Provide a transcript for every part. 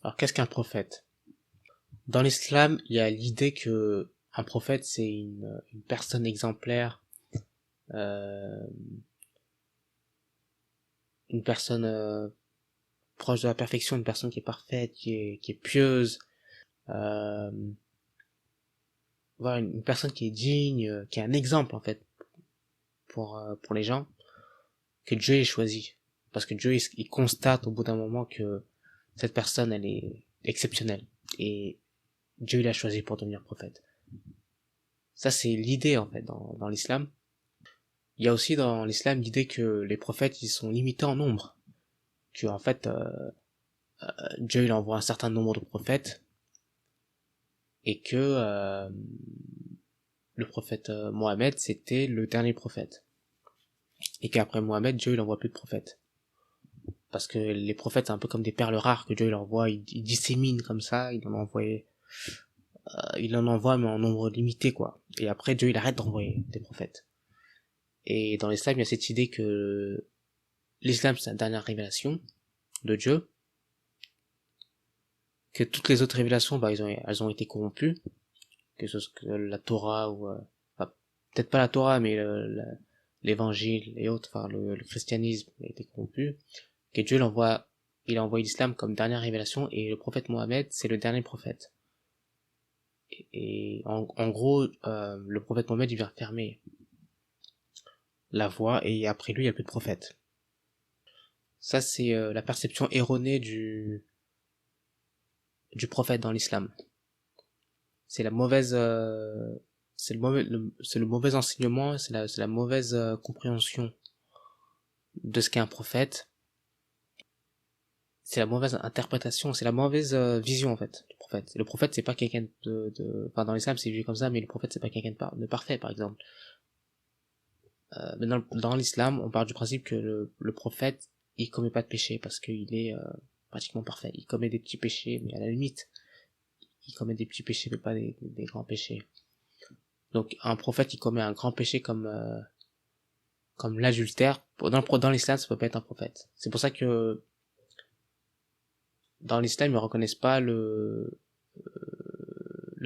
Alors, qu'est-ce qu'un prophète? Dans l'islam, il y a l'idée que un prophète, c'est une personne exemplaire, euh, une personne proche de la perfection, une personne qui est parfaite, qui est pieuse, euh, voilà, une personne qui est digne, qui est un exemple en fait pour les gens, que Dieu ait choisi. Parce que Dieu, il constate au bout d'un moment que cette personne, elle est exceptionnelle. Et Dieu l'a choisi pour devenir prophète. Ça, c'est l'idée, en fait, dans l'islam. Il y a aussi dans l'islam l'idée que les prophètes, ils sont limités en nombre. Que, en fait, Dieu, il envoie un certain nombre de prophètes. Et que le prophète Mohammed, c'était le dernier prophète. Et qu'après Mohammed, Dieu, il envoie plus de prophètes. Parce que les prophètes, c'est un peu comme des perles rares que Dieu, il envoie. Il dissémine comme ça. Il en envoie, mais en nombre limité, quoi. Et après, Dieu, il arrête d'envoyer des prophètes. Et dans l'islam, il y a cette idée que l'islam, c'est la dernière révélation de Dieu, que toutes les autres révélations, bah, elles ont été corrompues, que ce soit la Torah ou, enfin, peut-être pas la Torah, mais l'évangile et autres, enfin, le christianisme a été corrompu, que Dieu il a envoyé l'islam comme dernière révélation, et le prophète Mohammed, c'est le dernier prophète. Et en gros, le prophète Mohammed, il vient fermer la voie, et après lui, il n'y a plus de prophète. Ça, c'est la perception erronée du prophète dans l'islam. C'est la mauvaise, c'est le mauvais enseignement, c'est la mauvaise compréhension de ce qu'est un prophète. C'est la mauvaise interprétation, c'est la mauvaise vision en fait du prophète. Le prophète c'est pas quelqu'un enfin dans l'islam c'est vu comme ça, mais le prophète c'est pas quelqu'un de parfait par exemple. Mais dans l'islam on part du principe que le prophète il commet pas de péché parce qu'il est pratiquement parfait. Il commet des petits péchés, mais à la limite il commet des petits péchés mais pas des grands péchés. Donc un prophète qui commet un grand péché comme l'adultère, dans l'islam ça peut pas être un prophète. C'est pour ça que dans l'islam ils reconnaissent pas le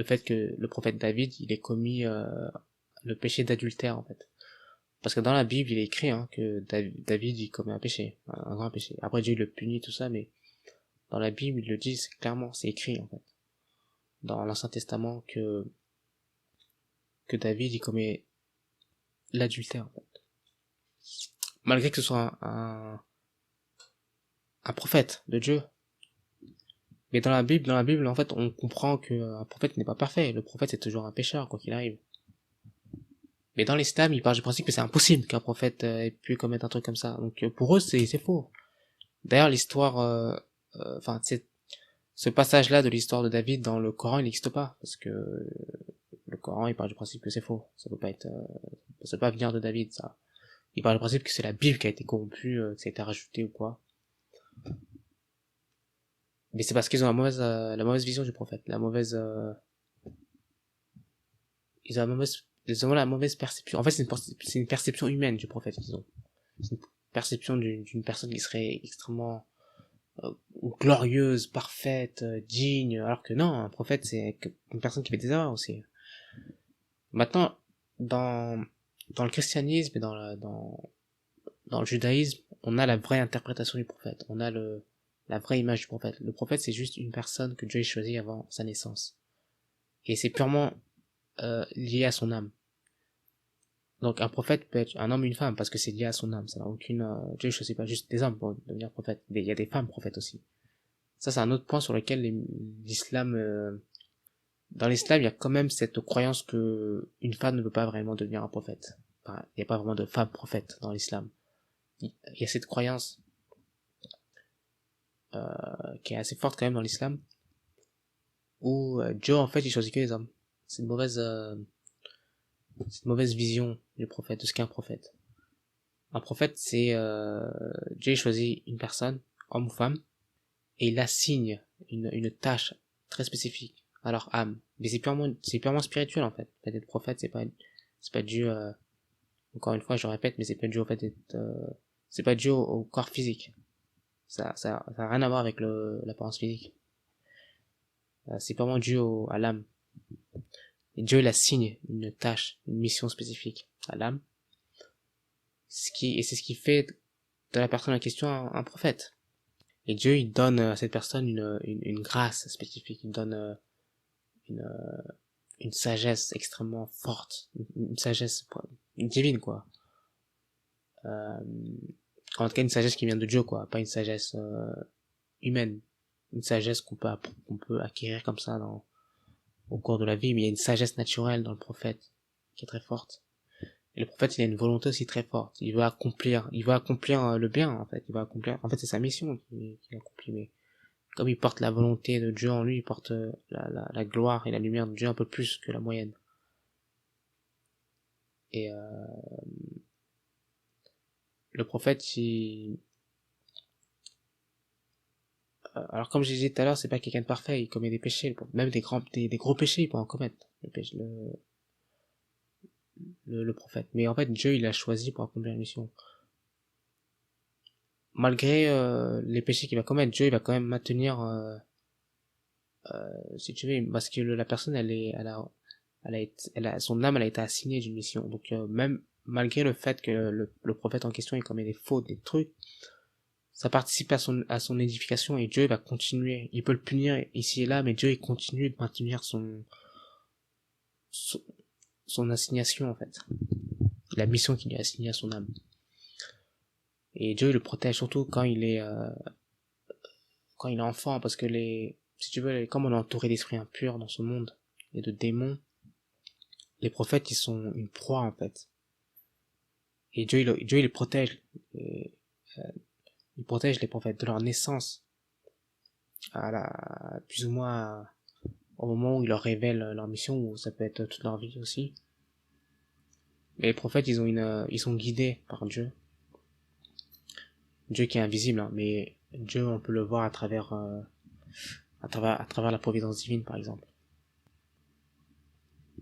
fait que le prophète David il ait commis le péché d'adultère en fait. Parce que dans la Bible il est écrit que David il commet un péché, un grand péché. Après Dieu il le punit tout ça, mais dans la Bible il le dit clairement, c'est écrit en fait. Dans l'Ancien Testament que David il commet l'adultère en fait. Malgré que ce soit un prophète de Dieu. Mais dans la Bible, en fait, on comprend qu'un prophète n'est pas parfait. Le prophète, c'est toujours un pécheur, quoi qu'il arrive. Mais dans l'islam, ils partent du principe que c'est impossible qu'un prophète ait pu commettre un truc comme ça. Donc, pour eux, c'est faux. D'ailleurs, l'histoire, enfin, ce passage-là de l'histoire de David dans le Coran, il n'existe pas. Parce que le Coran, il part du principe que c'est faux. Ça peut pas être, ça peut pas venir de David, ça. Il part du principe que c'est la Bible qui a été corrompue, que ça a été rajouté ou quoi. Mais c'est parce qu'ils ont la mauvaise vision du prophète, ils ont la mauvaise perception. En fait, c'est une perception humaine du prophète qu'ils ont. C'est une perception d'une personne qui serait extrêmement glorieuse, parfaite, digne, alors que non, un prophète c'est une personne qui fait des erreurs aussi. Maintenant, dans dans le christianisme et dans le judaïsme, on a la vraie interprétation du prophète. On a la vraie image du prophète. Le prophète, c'est juste une personne que Dieu a choisie avant sa naissance. Et c'est purement lié à son âme. Donc un prophète peut être un homme ou une femme parce que c'est lié à son âme. Ça n'a aucune. Dieu ne choisit pas juste des hommes pour devenir prophète. Il y a des femmes prophètes aussi. Ça, c'est un autre point sur lequel l'islam. Dans l'islam, il y a quand même cette croyance que une femme ne peut pas vraiment devenir un prophète. Enfin, il n'y a pas vraiment de femme prophète dans l'islam. Il y a cette croyance qui est assez forte quand même dans l'islam où Dieu en fait il choisit que les hommes. C'est une mauvaise vision du prophète, de ce qu'est un prophète. Un prophète, c'est Dieu choisit une personne, homme ou femme, et il assigne une tâche très spécifique à leur âme. Mais c'est purement spirituel en fait. Le fait d'être prophète, c'est pas dû, encore une fois, je répète, mais c'est pas dû au fait d'être, c'est pas dû au corps physique. Ça a rien à voir avec l'apparence physique. C'est vraiment dû à l'âme. Et Dieu, il assigne une tâche, une mission spécifique à l'âme. Et c'est ce qui fait de la personne en question un prophète. Et Dieu, il donne à cette personne une grâce spécifique. Il donne une, une sagesse extrêmement forte. Une sagesse divine, quoi. En tout cas, une sagesse qui vient de Dieu, quoi. Pas une sagesse humaine. Une sagesse qu'on peut acquérir comme ça au cours de la vie. Mais il y a une sagesse naturelle dans le prophète qui est très forte. Et le prophète, il a une volonté aussi très forte. Il veut accomplir le bien, en fait. En fait, c'est sa mission qu'il accomplit. Mais comme il porte la volonté de Dieu en lui, il porte la gloire et la lumière de Dieu un peu plus que la moyenne. Et le prophète, alors comme je disais tout à l'heure, c'est pas quelqu'un de parfait. Il commet des péchés, même des gros péchés, il peut en commettre. Le prophète. Mais en fait, Dieu, il l'a choisi pour accomplir une mission. Malgré les péchés qu'il va commettre, Dieu, il va quand même maintenir, si tu veux, parce que la personne, son âme, elle a été assignée d'une mission. Donc même malgré le fait que le prophète en question, il commet des fautes, des trucs, ça participe à son édification et Dieu va continuer. Il peut le punir ici et là, mais Dieu, il continue de maintenir son, son assignation, en fait. La mission qu'il lui a assignée à son âme. Et Dieu, il le protège surtout quand il est enfant, parce que si tu veux, comme on est entouré d'esprits impurs dans ce monde, et de démons, les prophètes, ils sont une proie, en fait. Et Dieu, il les protège. Et, euh, il protège les prophètes de leur naissance plus ou moins au moment où il leur révèle leur mission, ou ça peut être toute leur vie aussi. Mais les prophètes, ils sont guidés par Dieu. Dieu qui est invisible, hein, mais Dieu, on peut le voir à travers la providence divine, par exemple.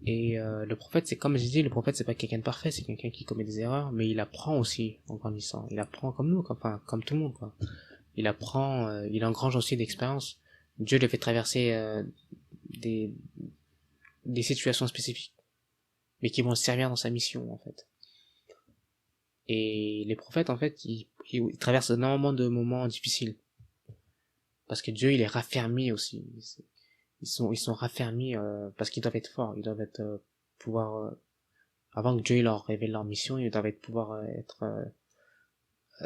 Et le prophète, c'est comme je dis, le prophète, c'est pas quelqu'un de parfait, c'est quelqu'un qui commet des erreurs, mais il apprend aussi en grandissant. Il apprend comme nous, comme tout le monde, quoi. Il apprend, il engrange aussi d'expérience. Dieu le fait traverser des, des situations spécifiques, mais qui vont servir dans sa mission, en fait. Et les prophètes, en fait, ils traversent énormément de moments difficiles. Parce que Dieu, il est raffermi aussi. Ils sont raffermis parce qu'ils doivent être forts. Ils doivent être pouvoir avant que Dieu il leur révèle leur mission, ils doivent pouvoir être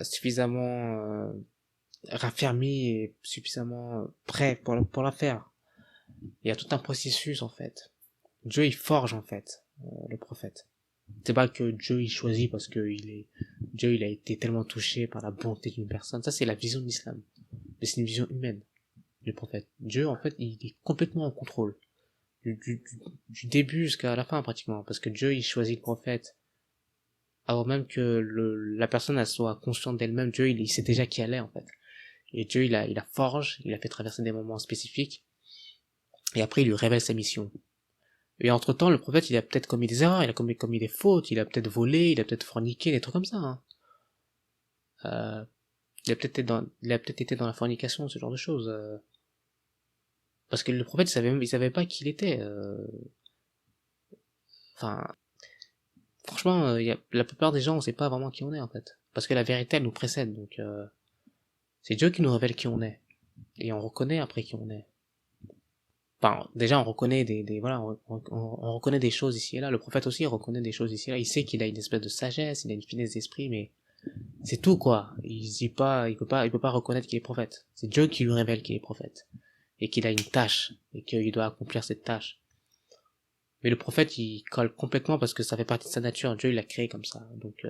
suffisamment raffermis et suffisamment prêts pour la faire. Il y a tout un processus en fait. Dieu il forge en fait le prophète. C'est pas que Dieu il choisit parce que Dieu il a été tellement touché par la bonté d'une personne. Ça c'est la vision de l'islam. Mais c'est une vision humaine du prophète. Dieu en fait il est complètement en contrôle. Du début jusqu'à la fin pratiquement. Parce que Dieu il choisit le prophète avant même que la personne elle soit consciente d'elle-même. Dieu il sait déjà qui elle est en fait. Et Dieu il la forge, il a fait traverser des moments spécifiques. Et après il lui révèle sa mission. Et entre temps, le prophète, il a peut-être commis des erreurs, il a commis des fautes, il a peut-être volé, il a peut-être forniqué, des trucs comme ça, hein. Euh, il a peut-être été dans la fornication, ce genre de choses. Parce que le prophète, il savait pas qui il était. Enfin, franchement, la plupart des gens, on sait pas vraiment qui on est, en fait. Parce que la vérité, elle nous précède, donc c'est Dieu qui nous révèle qui on est. Et on reconnaît après qui on est. Enfin, déjà, on reconnaît voilà, on reconnaît des choses ici et là. Le prophète aussi, il reconnaît des choses ici et là. Il sait qu'il a une espèce de sagesse, il a une finesse d'esprit, mais c'est tout, quoi. Il peut pas reconnaître qu'il est prophète. C'est Dieu qui lui révèle qu'il est prophète. Et qu'il a une tâche. Et qu'il doit accomplir cette tâche. Mais le prophète, il colle complètement parce que ça fait partie de sa nature. Dieu, il l'a créé comme ça. Donc,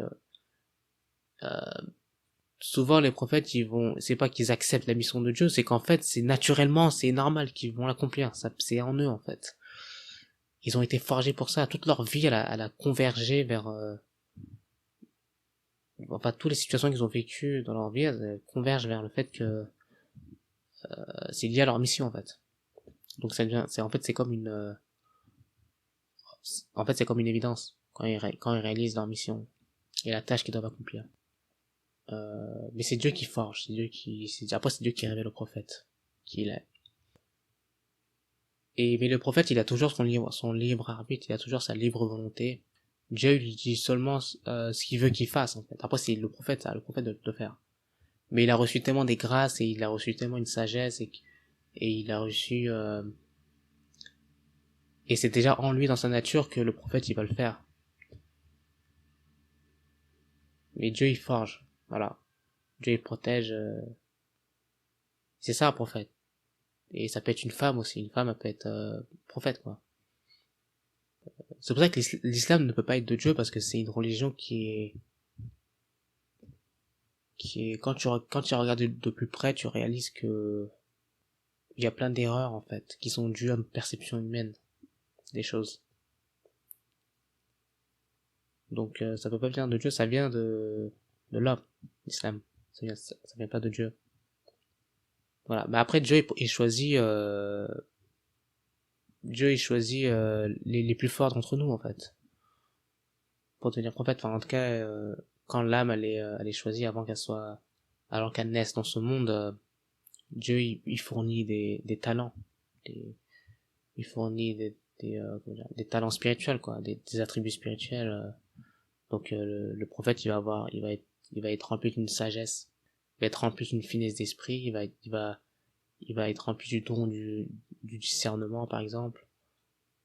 souvent, les prophètes, c'est pas qu'ils acceptent la mission de Dieu, c'est qu'en fait, c'est naturellement, c'est normal qu'ils vont l'accomplir. Ça, c'est en eux, en fait. Ils ont été forgés pour ça. Toute leur vie, elle a convergé vers, enfin, toutes les situations qu'ils ont vécues dans leur vie, elles convergent vers le fait que c'est lié à leur mission en fait. Donc en fait c'est comme c'est comme une évidence quand ils réalisent leur mission et la tâche qu'ils doivent accomplir. Mais c'est Dieu qui forge, après c'est Dieu qui révèle au prophète qui il est. Mais le prophète, il a toujours son libre arbitre, il a toujours sa libre volonté. Dieu lui dit seulement ce qu'il veut qu'il fasse, en fait. Après, c'est le prophète, ça, le prophète de le faire. Mais il a reçu tellement des grâces et il a reçu tellement une sagesse et il a reçu et c'est déjà en lui dans sa nature que le prophète il va le faire. Mais Dieu il forge, voilà. Dieu il protège. C'est ça un prophète. Et ça peut être une femme aussi. Une femme elle peut être prophète quoi. C'est pour ça que l'islam ne peut pas être de Dieu parce que c'est une religion qui est quand tu regardes de plus près tu réalises que il y a plein d'erreurs en fait qui sont dues à notre perception humaine des choses. Donc ça peut pas venir de Dieu, ça vient de l'homme, l'islam. Ça vient pas de Dieu. Voilà. Mais après Dieu il choisit les plus forts d'entre nous en fait pour devenir prophète. Enfin en tout cas quand l'âme elle est choisie avant qu'elle naisse dans ce monde, Dieu il fournit des talents, il fournit comment dire, des talents spirituels quoi, des attributs spirituels. Donc le prophète il va être rempli d'une sagesse, il va être rempli d'une finesse d'esprit, il va être rempli du don du discernement par exemple.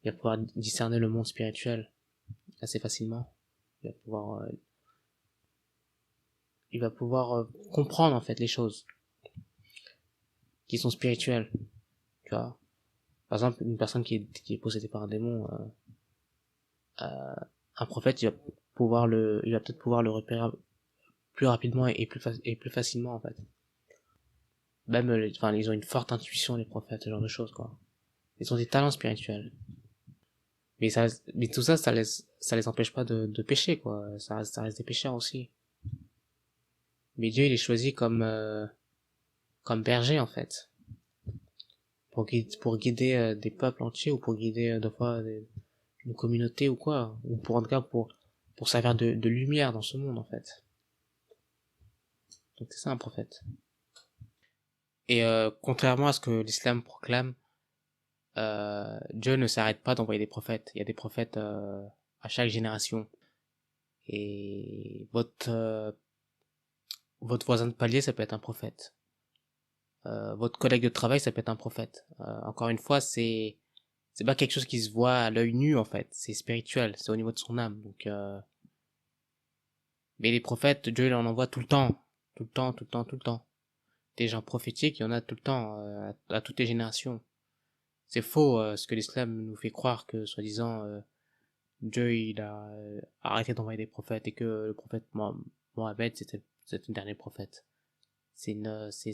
Il va pouvoir discerner le monde spirituel assez facilement. Il va pouvoir comprendre en fait les choses qui sont spirituelles, tu vois. Par exemple, une personne qui est possédée par un démon, un prophète, il va peut-être pouvoir le repérer plus rapidement et plus facilement en fait. Même, enfin, ils ont une forte intuition les prophètes, ce genre de choses quoi. Ils ont des talents spirituels. Mais mais tout ça, ça les empêche pas de pécher quoi. Ça reste des pécheurs aussi. Mais Dieu il est choisi comme berger en fait, pour guider des peuples entiers ou pour guider des fois une communauté ou quoi, ou pour en tout cas pour servir de lumière dans ce monde en fait. Donc c'est ça un prophète. Et contrairement à ce que l'islam proclame, Dieu ne s'arrête pas d'envoyer des prophètes. Il y a des prophètes à chaque génération. Et votre voisin de palier, ça peut être un prophète. Votre collègue de travail, ça peut être un prophète. Encore une fois, c'est pas quelque chose qui se voit à l'œil nu en fait. C'est spirituel, c'est au niveau de son âme. Donc, mais les prophètes, Dieu il en envoie tout le temps, tout le temps, tout le temps, tout le temps. Des gens prophétiques, il y en a tout le temps, à toutes les générations. C'est faux ce que l'islam nous fait croire que soi-disant Dieu il a arrêté d'envoyer des prophètes et que le prophète Mohammed c'était le dernier prophète. C'est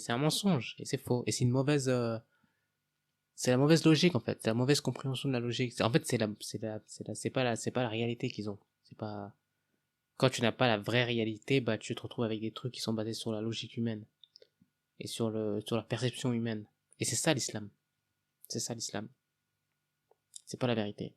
un mensonge et c'est faux et c'est la mauvaise logique en fait, c'est la mauvaise compréhension de la logique. En fait c'est pas la réalité qu'ils ont. C'est pas quand tu n'as pas la vraie réalité, bah tu te retrouves avec des trucs qui sont basés sur la logique humaine et sur la perception humaine. Et c'est ça l'islam. C'est ça l'islam. C'est pas la vérité.